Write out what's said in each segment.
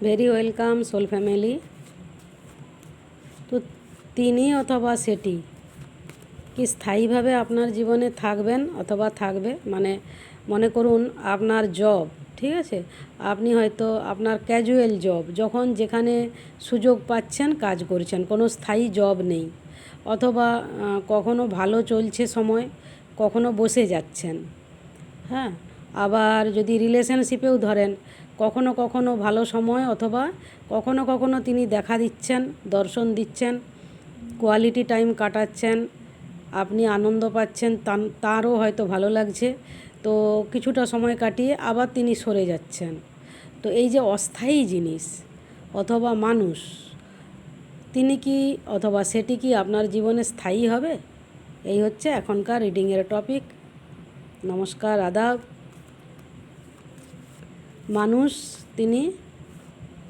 Very welcome soul family. তো তিনি অথবা সেটি কি স্থায়ীভাবে আপনার জীবনে থাকবেন অথবা থাকবে, মানে মনে করুন আপনার জব, ঠিক আছে, আপনি হয়তো আপনার ক্যাজুয়াল জব, যখন যেখানে সুযোগ পাচ্ছেন কাজ করছেন, কোনো স্থায়ী জব নেই, অথবা কখনো ভালো চলছে সময়, কখনো বসে যাচ্ছেন। হ্যাঁ, আবার যদি রিলেশনশিপেও ধরেন, কখনো কখনো ভালো সময়, অথবা কখনো কখনো তিনি দেখা দিচ্ছেন, দর্শন দিচ্ছেন, কোয়ালিটি টাইম কাটাচ্ছেন, আপনি আনন্দ পাচ্ছেন, তারও হয়তো ভালো লাগছে, তো কিছুটা সময় কাটিয়ে আবার তিনি সরে যাচ্ছেন। তো এই যে অস্থায়ী জিনিস অথবা মানুষ, তিনি কি অথবা সেটি কি আপনার জীবনে স্থায়ী হবে? এই হচ্ছে এখনকার রিডিংয়ের টপিক। নমস্কার, আদাব। মানুষ তিনি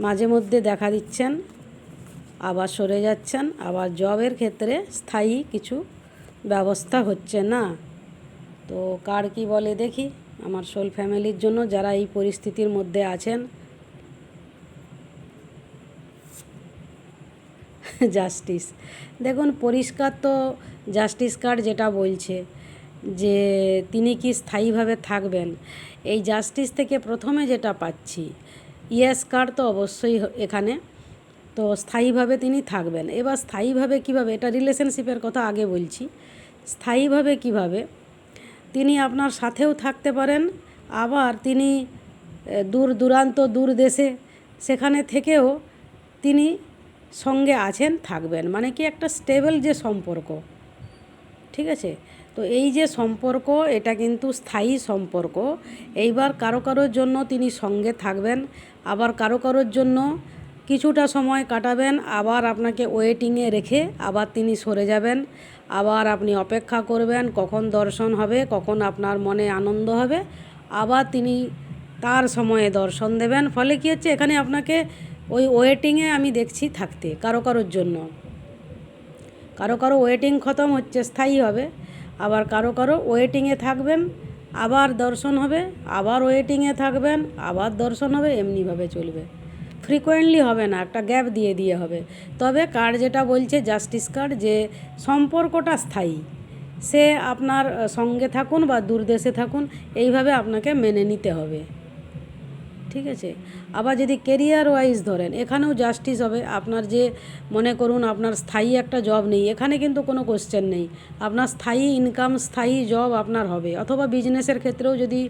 মাঝে মধ্যে দেখা দিচ্ছেন, আবার সরে যাচ্ছেন, আবার জবের ক্ষেত্রে স্থায়ী কিছু ব্যবস্থা হচ্ছে না। তো কার কি বলে দেখি আমার সোল ফ্যামিলির জন্য, যারা এই পরিস্থিতির মধ্যে আছেন। জাস্টিস, দেখুন পরিষ্কার তো জাস্টিস কার্ড যেটা বলছে যে তিনি কি স্থায়ীভাবে থাকবেন, এই জাস্টিস থেকে প্রথমে যেটা পাচ্ছি ইয়েস কার্ড তো অবশ্যই এখানে, তো স্থায়ীভাবে তিনি থাকবেন। এবার স্থায়ীভাবে কিভাবে, এটা রিলেশনশিপের কথা আগে বলছি। স্থায়ীভাবে কিভাবে, তিনি আপনার সাথেও থাকতে পারেন, আবার তিনি দূর দূরান্ত দূর দেশে সেখানে থেকেও তিনি সঙ্গে আছেন, থাকবেন, মানে কি একটা স্টেবল যে সম্পর্ক, ঠিক আছে। তো এই যে সম্পর্ক, এটা কিন্তু স্থায়ী সম্পর্ক। এইবার কারো কারোর জন্য তিনি সঙ্গে থাকবেন, আবার কারো কারোর জন্য কিছুটা সময় কাটাবেন, আবার আপনাকে ওয়েটিংয়ে রেখে আবার তিনি সরে যাবেন, আবার আপনি অপেক্ষা করবেন কখন দর্শন হবে, কখন আপনার মনে আনন্দ হবে, আবার তিনি তার সময়ে দর্শন দেবেন। ফলে কী হচ্ছে, এখানে আপনাকে ওই ওয়েটিংয়ে আমি দেখছি থাকতে কারো কারোর জন্য। কারো কারো ওয়েটিং খতম হচ্ছে, স্থায়ী হবে, আবার কারো কারো ওয়েটিংয়ে থাকবেন, আবার দর্শন হবে, আবার ওয়েটিংয়ে থাকবেন, আবার দর্শন হবে, এমনিভাবে চলবে, ফ্রিকোয়েন্টলি হবে না, একটা গ্যাপ দিয়ে দিয়ে হবে। তবে কার্ড যেটা বলছে জাস্টিস কার্ড, যে সম্পর্কটা স্থায়ী, সে আপনার সঙ্গে থাকুন বা দূরদেশে থাকুন, এইভাবে আপনাকে মেনে নিতে হবে, ঠিক আছে। আবার যদি কেরিয়ার ওয়াইজ ধরেন, এখানেও জাস্টিস হবে। আপনার যে মনে করুন আপনার স্থায়ী একটা জব নেই, এখানে কিন্তু কোনো কোশ্চেন নেই, আপনার স্থায়ী ইনকাম, স্থায়ী জব আপনার হবে। অথবা বিজনেসের ক্ষেত্রেও যদি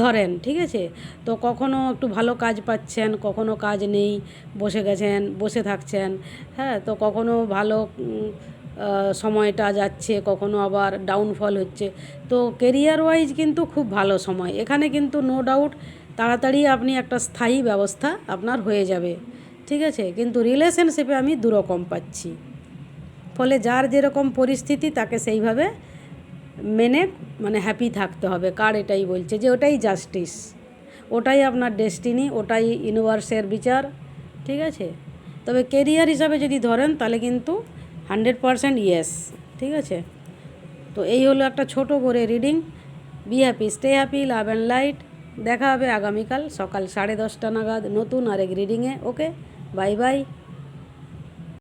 ধরেন, ঠিক আছে, তো কখনো একটু ভালো কাজ পাচ্ছেন, কখনো কাজ নেই, বসে গেছেন, বসে থাকছেন, হ্যাঁ, তো কখনো ভালো সময়টা যাচ্ছে, কখনো আবার ডাউনফল হচ্ছে। তো কেরিয়ার ওয়াইজ কিন্তু খুব ভালো সময় এখানে, কিন্তু নো ডাউট তাড়াতাড়ি আপনি একটা স্থায়ী ব্যবস্থা আপনার হয়ে যাবে, ঠিক আছে। কিন্তু রিলেশনশিপে আমি দুরকম পাচ্ছি। ফলে যার যেরকম পরিস্থিতি তাকে সেইভাবে মেনে মানে হ্যাপি থাকতে হবে। কার এটাই বলছে যে ওটাই জাস্টিস, ওটাই আপনার ডেস্টিনি, ওটাই ইউনিভার্সের বিচার, ঠিক আছে। তবে কেরিয়ার হিসাবে যদি ধরেন তাহলে কিন্তু 100% ইয়েস, ঠিক আছে। তো এই হলো একটা ছোট করে reading. Be happy, stay happy, love and light. দেখা হবে আগামীকাল সকাল 10:30 নাগাদ নতুন আরেক রিডিংয়ে। ওকে, বাই বাই।